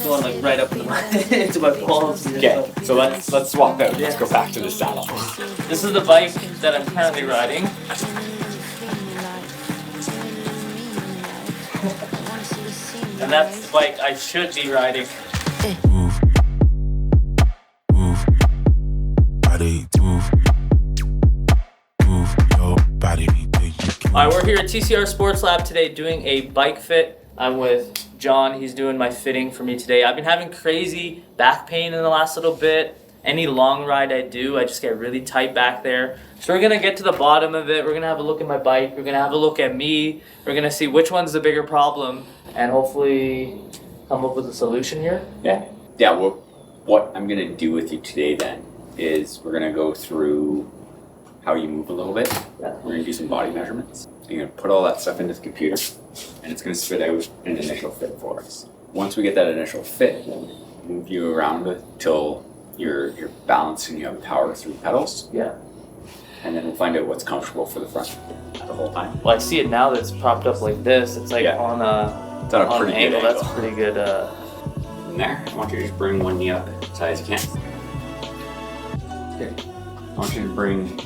going like right up into my balls. Okay, so let's swap out. Let's go back to the saddle. This is the bike that I'm currently riding. And that's the bike I should be riding. Move, body, move your body. Alright, we're here at TCR Sports Lab today doing a bike fit. I'm with John. He's doing my fitting for me today. I've been having crazy back pain in the last little bit. Any long ride I do, I just get really tight back there. So we're gonna get to the bottom of it. We're gonna have a look at my bike. We're gonna have a look at me. We're gonna see which one's the bigger problem and hopefully come up with a solution here. Yeah. Well, what I'm gonna do with you today then is we're gonna go through how you move a little bit. Yeah. We're gonna do some body measurements. You're gonna put all that stuff into the computer and it's gonna spit out an initial fit for us. Once we get that initial fit, we'll move you around till you're balanced and you have power through pedals. Yeah. And then we'll find out what's comfortable for the front the whole time. Well, I see it now that it's propped up like this. It's like on it's on a pretty an good angle. That's pretty good. In there, I want you to just bring one knee up as high as you can. Okay. I want you to bring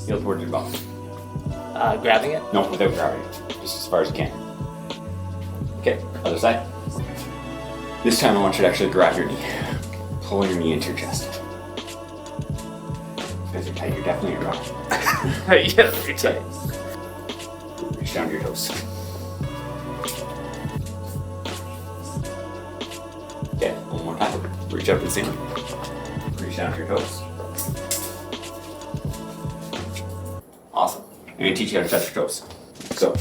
heel towards your bum. Grabbing it? No, without grabbing it. Just as far as you can. Okay, other side. This time I want you to actually grab your knee. Pull your knee into your chest. Because you're tight, you're definitely your back. Yeah, pretty tight. Reach down to your toes. Okay, one more time. Reach up to the ceiling. Reach down to your toes. Awesome. I'm going to teach you how to touch your toes. So,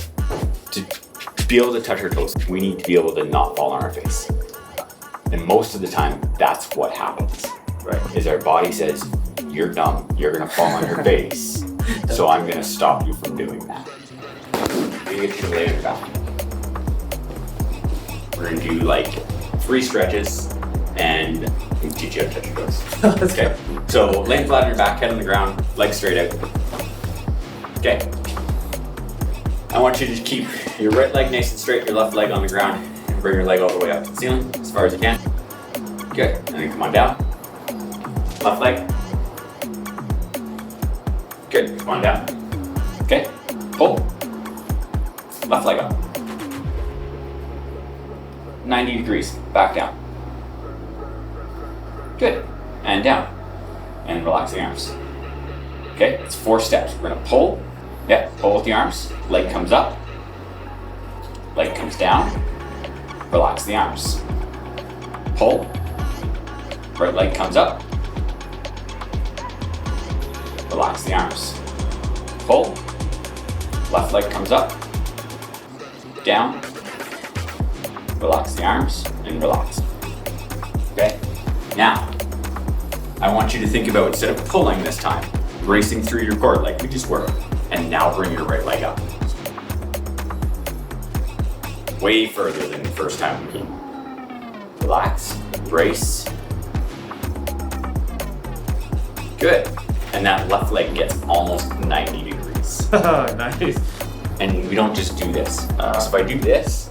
to be able to touch our toes, we need to be able to not fall on our face. And most of the time, that's what happens. Right. Is our body says, you're dumb, you're going to fall on your face, so I'm going to stop you from doing that. You're going to lay on your back. We're going to do like 3 stretches and we'll teach you how to touch your toes. Okay, so laying flat on your back, head on the ground, legs straight out. Okay. I want you to keep your right leg nice and straight, your left leg on the ground, and bring your leg all the way up to the ceiling as far as you can. Good, and then come on down. Left leg. Good, come on down. Okay, pull. Left leg up. 90 degrees, back down. Good, and down. And relax the arms. Okay, it's 4 steps. We're gonna pull. Yeah, pull with the arms. Leg comes up. Leg comes down. Relax the arms. Pull. Right leg comes up. Relax the arms. Pull. Left leg comes up. Down. Relax the arms and relax. Okay? Now, I want you to think about, instead of pulling this time, racing through your core like we just were, and now bring your right leg up. Way further than the first time we came. Relax, brace. Good. And that left leg gets almost 90 degrees. Nice. And we don't just do this. So if I do this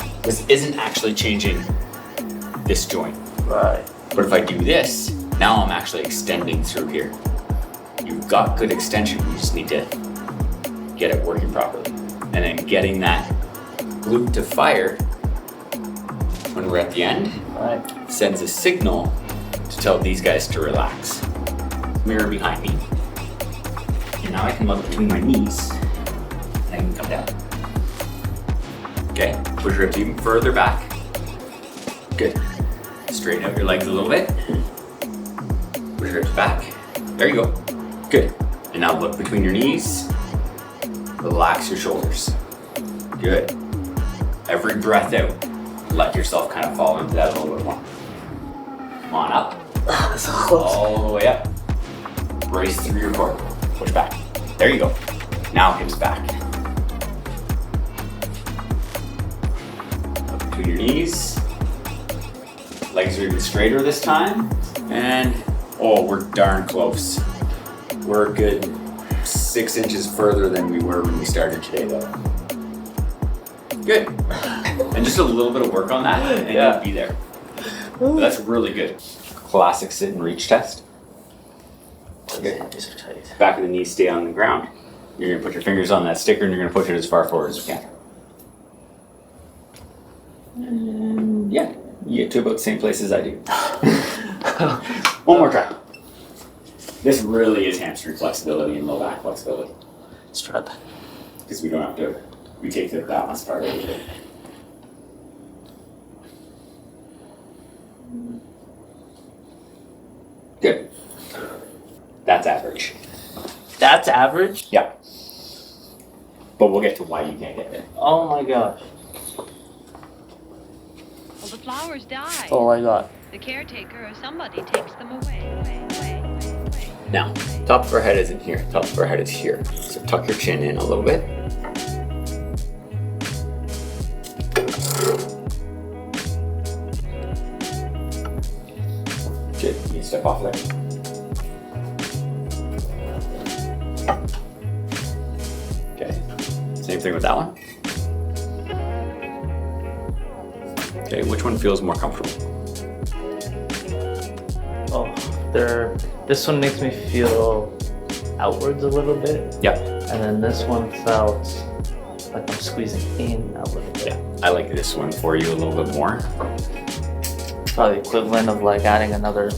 isn't actually changing this joint. Right. But if I do this, now I'm actually extending through here. You've got good extension, you just need to get it working properly. And then getting that glute to fire when we're at the end sends a signal to tell these guys to relax. Mirror behind me. And now I can look between my knees and I can come down. Okay, push your hips even further back. Good. Straighten out your legs a little bit. Push your hips back. There you go. Good. And now look between your knees. Relax your shoulders. Good. Every breath out, let yourself kind of fall into that a little bit more. Come on up. So close. All the way up. Brace through your core. Push back. There you go. Now hips back. Up between your knees. Legs are even straighter this time. And, oh, we're darn close. We're a good 6 inches further than we were when we started today, though. Good. And just a little bit of work on that, and you'll be there. But that's really good. Classic sit and reach test. Okay. These are tight. Back of the knees stay on the ground. You're going to put your fingers on that sticker and you're going to push it as far forward as you can. And yeah, you get to about the same place as I do. One more try. This really is hamstring flexibility and low back flexibility. Let's try that. Because we don't have to, we take the balance part of it. Good. That's average. That's average? Yeah. But we'll get to why you can't get there. Oh my gosh. Well, the flowers die. Oh my god. The caretaker or somebody takes them away. Now, top of our head isn't here. Top of our head is here. So tuck your chin in a little bit. Good. You step off there. Okay. Same thing with that one. Okay, which one feels more comfortable? Oh, this one makes me feel outwards a little bit. Yeah. And then this one felt like I'm squeezing in a little bit. Yeah. I like this one for you a little bit more. Probably equivalent of like adding another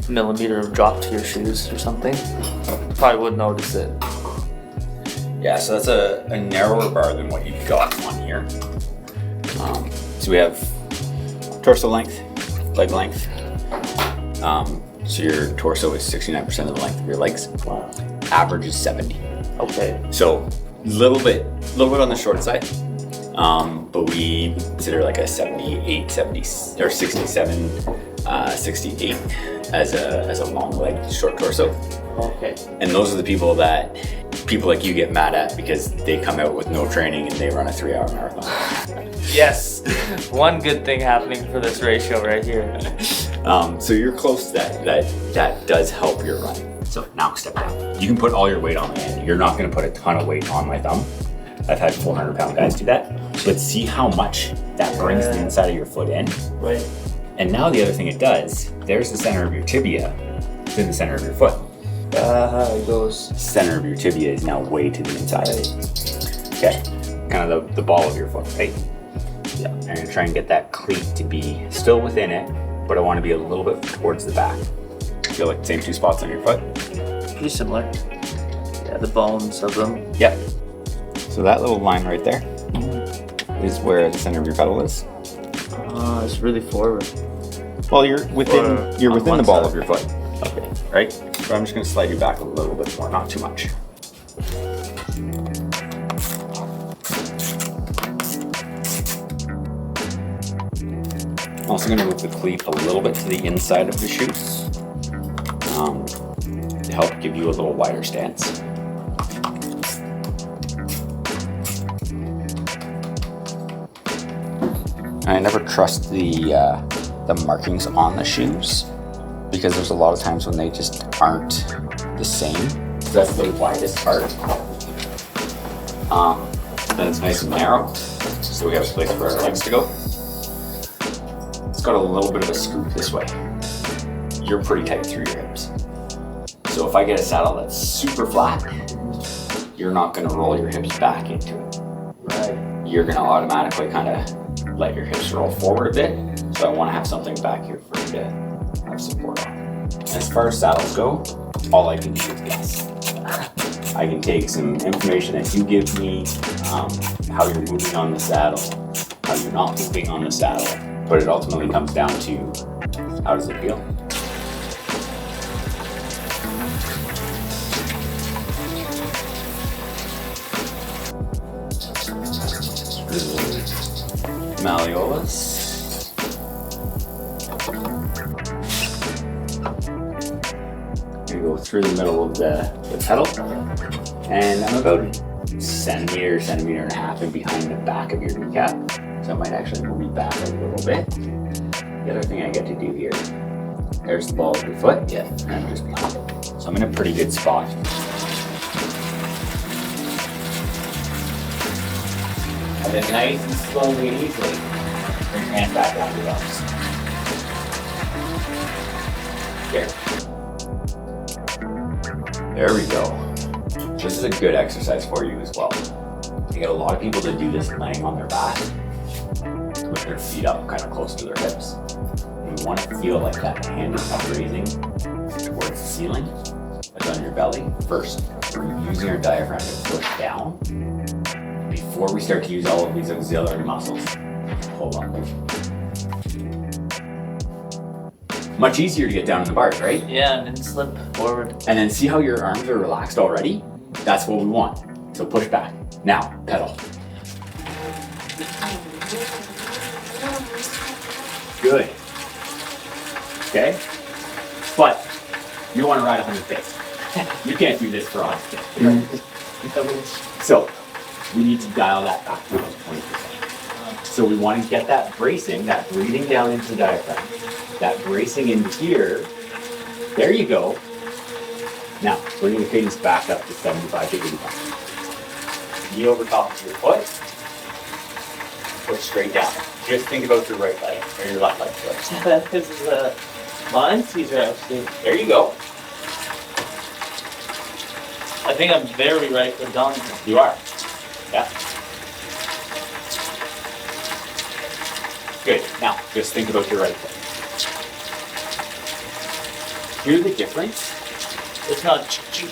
millimeter of drop to your shoes or something. Probably would notice it. Yeah, so that's a narrower bar than what you've got on here. So we have torso length, leg length. So your torso is 69% of the length of your legs. Wow. Average is 70. Okay. So little bit on the short side. But we consider like a 78, 70, or 67, 68 as a long leg, short torso. Okay. And those are the people like you get mad at because they come out with no training and they run a 3-hour marathon. Yes. One good thing happening for this ratio right here. So you're close to that. That does help your running. So now step down. You can put all your weight on my hand. You're not going to put a ton of weight on my thumb. I've had 400-pound guys do that. But see how much that brings the inside of your foot in. Right. And now the other thing it does, there's the center of your tibia. It's in the center of your foot. It goes. Center of your tibia is now way to the inside. Okay. Kind of the ball of your foot, right? Yeah. I'm going to try and get that cleat to be still within it, but I want to be a little bit towards the back. Feel like the same 2 spots on your foot? Pretty similar. Yeah, the bones of them. Yep. So that little line right there is where the center of your pedal is. It's really forward. Well, you're within the ball side. of your foot. Okay. Right? So I'm just going to slide you back a little bit more, not too much. I'm also going to move the cleat a little bit to the inside of the shoe to help give you a little wider stance. I never trust the markings on the shoes because there's a lot of times when they just aren't the same. That's the widest part. Then it's nice and narrow, so we have a place for our legs to go. It's got a little bit of a scoop this way. You're pretty tight through your hips. So if I get a saddle that's super flat, you're not going to roll your hips back into it. Right. You're going to automatically kind of let your hips roll forward a bit. So I want to have something back here for you to have support on. As far as saddles go, all I can do is guess. I can take some information that you give me, how you're moving on the saddle, how you're not moving on the saddle, but it ultimately comes down to how does it feel? Malleolus. Gonna go through the middle of the pedal, and I'm about a centimeter and a half in behind the back of your kneecap. So I might actually move you back a little bit. The other thing I get to do here, there's the ball of your foot, yeah, and I'm just behind it. So I'm in a pretty good spot. And then nice and slowly and easily, bring your hand back down your arms. There we go. This is a good exercise for you as well. You get a lot of people that do this laying on their back with their feet up kind of close to their hips. You want to feel like that hand is not raising towards the ceiling. That's on your belly. First, we're using our diaphragm to push down before we start to use all of these auxiliary muscles. Hold on. Much easier to get down in the bars, right? Yeah, and then slip forward. And then see how your arms are relaxed already? That's what we want. So push back. Now, pedal. Good. Okay? But you want to ride 100 pace. You can't do this for us. So we need to dial that back to 20%. So we want to get that bracing, that breathing down into the diaphragm, that bracing in here. There you go. Now, bringing the cadence back up to 75 to 85. Knee over top of your foot. Push straight down. Just think about your right leg or your left leg. This is mine. These are actually. There you go. I think I'm very right for Don. You are. Yeah. Good. Now, just think about your right leg. Hear the difference? It's not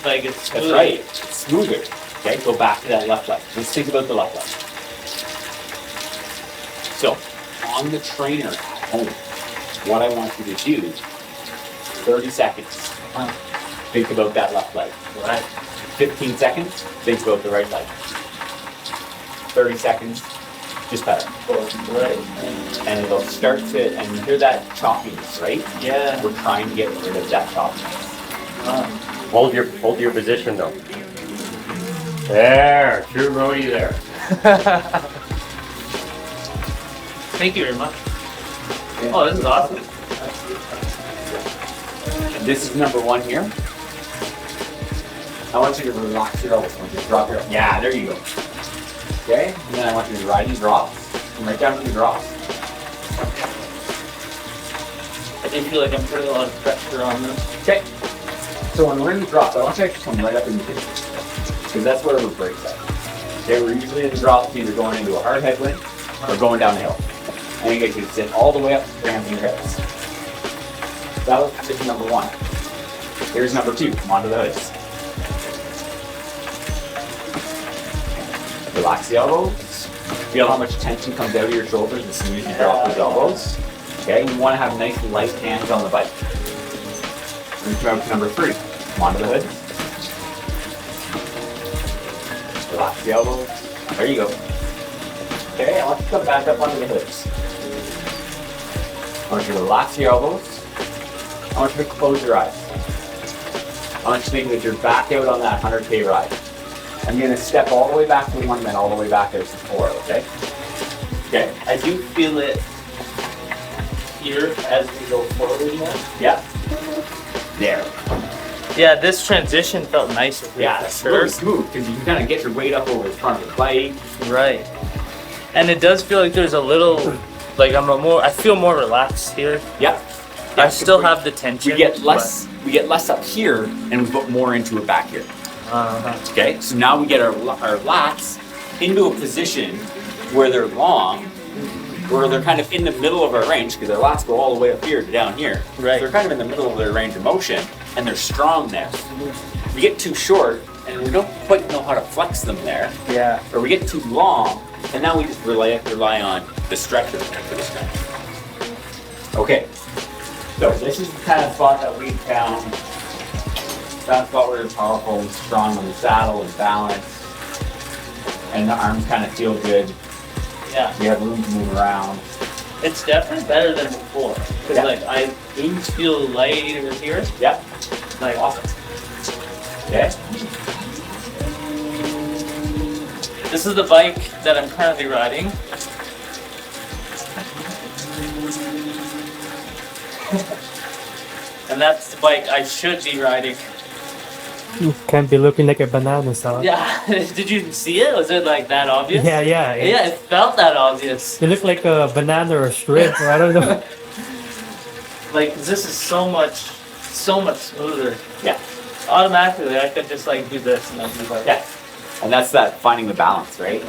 like it's That's smooth. right. It's smoother. Okay, go back to that left leg. Let's think about the left leg. So, on the trainer at home, what I want you to do, 30 seconds, think about that left leg. Right. 15 seconds, think about the right leg. 30 seconds, just pedal. Right. And it'll start to, and you hear that choppiness, right? Yeah. We're trying to get rid of that choppiness. Hold your position though. There, true roadie there. Thank you very much. Oh, this is awesome. This is number one here. I want you to relax your elbows. I want you to drop your elbows. Yeah, there you go. Okay, and then I want you to ride these drops. Come right down to the drops. I do feel like I'm putting a lot of pressure on them. Okay. So when we're in the drops, I want you to actually come right up in the kitchen. Because that's where we're breaks at. Okay, we're usually in the drops either going into a hard headwind or going down the hill. And you get you to sit all the way up, grams your hips. That was position number one. Here's number two. Come onto the hoods. Relax the elbows. Feel how much tension comes out of your shoulders as soon as you drop those elbows. Okay, you want to have nice light hands on the bike. We're going to come out to number three. Come onto the hood. Relax the elbows. There you go. Okay, I want you to come back up onto the hoods. I want you to relax your elbows. I want you to close your eyes. I want you to think that you're back out on that 100K ride. I'm going to step all the way back to one, then all the way back out to four, okay? Okay. I do feel it here as we go forward now. Yeah. There. Yeah, this transition felt nice with Yeah, it's really smooth because you can kind of get your weight up over the front of the bike. Right. And it does feel like there's a little, like I feel more relaxed here. Yeah. I still have the tension. We get less up here and we put more into it back here. Okay, so now we get our lats into a position where they're long, where they're kind of in the middle of our range, because our lats go all the way up here to down here. Right. So they're kind of in the middle of their range of motion, and they're strong there. We get too short, and we don't quite know how to flex them there. Yeah. Or we get too long, and now we just rely on the stretcher for the stretch. Okay, so this is the kind of spot that we found. That spot where you're powerful and strong on the saddle and balance, and the arms kind of feel good. Yeah. You have room to move around. It's definitely better than before. Because Yeah. like I do feel lighter here. Yep. Like Awesome. Okay. this is the bike that I'm currently riding. And that's the bike I should be riding. You can't be looking like a banana, Saad. Yeah. Did you see it? Was it like that obvious? Yeah. Yeah, it felt that obvious. You look like a banana or a shrimp, or I don't know. Like this is so much smoother. Yeah. automatically I could just like do this and then do like Yeah. And that's that finding the balance, right?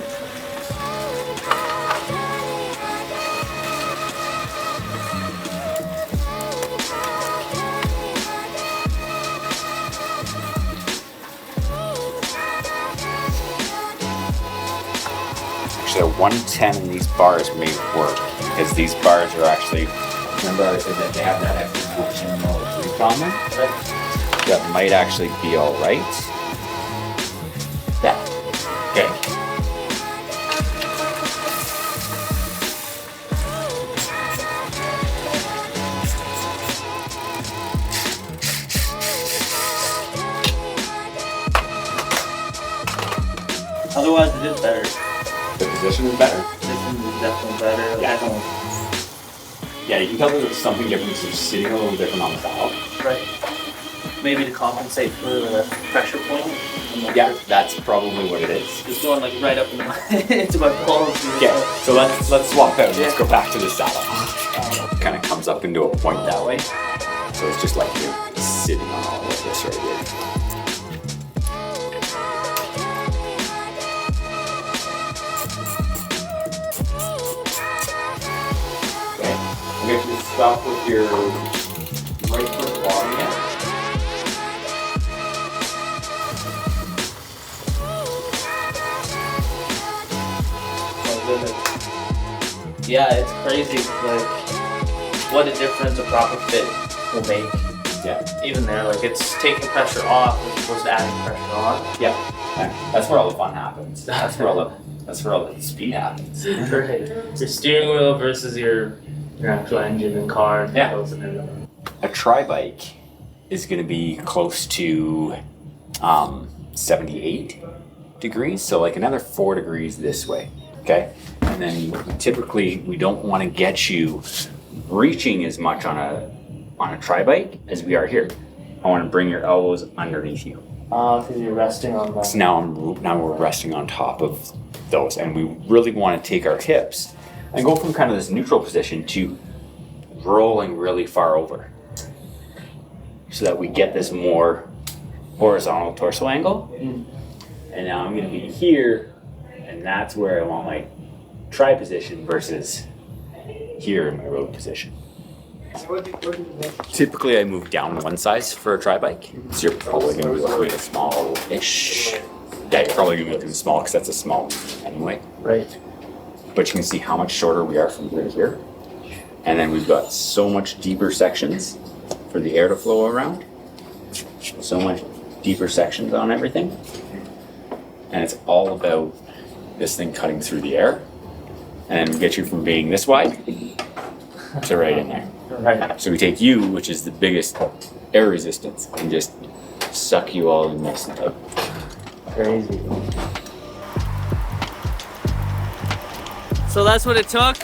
Actually, a 110 in these bars may work because these bars are actually, remember I said that they have that extra 14 mil of glue on them? That might actually be all right. Yeah. Okay. Otherwise it is better. The position is better. This is definitely better. Like, Yeah. I don't. Yeah, you can tell there's something different because you're sitting a little different on the valve. Right. Maybe to compensate for the pressure point. I'm not Yeah, sure. that's probably what it is. It's going like right up into my, into my palms. Okay, so let's swap out. Let's Yeah. go back to the saddle. Kind of comes up into a point that way. So it's just like you're sitting on all of this right here. Okay, I'm going to stop with your right foot long again. Oh, goodness. Yeah, it's crazy. Like, what a difference a proper fit will make. Yeah, Even there, like it's taking pressure off as opposed to adding pressure on. yeah. That's where all the fun happens. That's where all the speed happens. Right. Your steering wheel versus your actual engine and car. And Yeah. goes and everything. A tri-bike is going to be close to 78 degrees, so like another 4 degrees this way, okay? And then typically we don't want to get you reaching as much on a tri-bike as we are here. I want to bring your elbows underneath you. Because you're resting on that. So now we're resting on top of those, and we really want to take our hips and go from kind of this neutral position to rolling really far over, so that we get this more horizontal torso angle. And now I'm going to be here, and that's where I want my tri position versus here in my road position. Typically, I move down one size for a tri bike, so you're probably going to be looking at a small-ish. Yeah, you're probably going to be looking small because that's a small anyway. Right. But you can see how much shorter we are from here to here. And then we've got so much deeper sections for the air to flow around. So much deeper sections on everything. And it's all about this thing cutting through the air and get you from being this wide to right in there. Right. So we take you, which is the biggest air resistance, and just suck you all in nice and tight. Crazy. So that's what it took.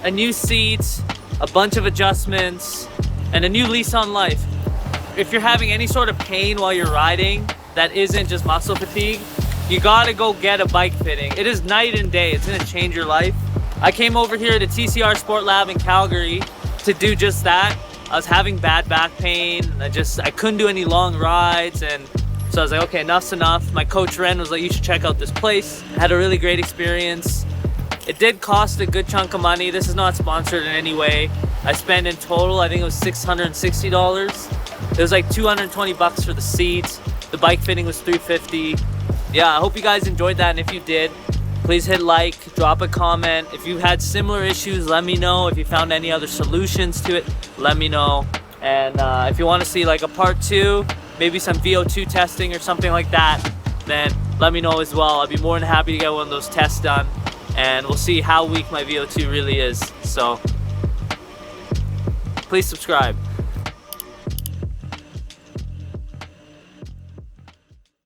A new seat, a bunch of adjustments, and a new lease on life. If you're having any sort of pain while you're riding that isn't just muscle fatigue, you gotta go get a bike fitting. It is night and day. It's gonna change your life. I came over here to TCR Sport Lab in Calgary to do just that. I was having bad back pain. I couldn't do any long rides, and so I was like, okay, enough's enough. My coach Ren was like, you should check out this place. I had a really great experience. It did cost a good chunk of money. This is not sponsored in any way. I spent in total, I think it was $660. It was like 220 bucks for the seat. The bike fitting was $350. Yeah, I hope you guys enjoyed that, and if you did, please hit like, drop a comment. If you had similar issues, let me know. If you found any other solutions to it, let me know. And if you want to see like a part 2, maybe some VO2 testing or something like that, then let me know as well. I'd be more than happy to get one of those tests done, and we'll see how weak my VO2 really is. So please subscribe.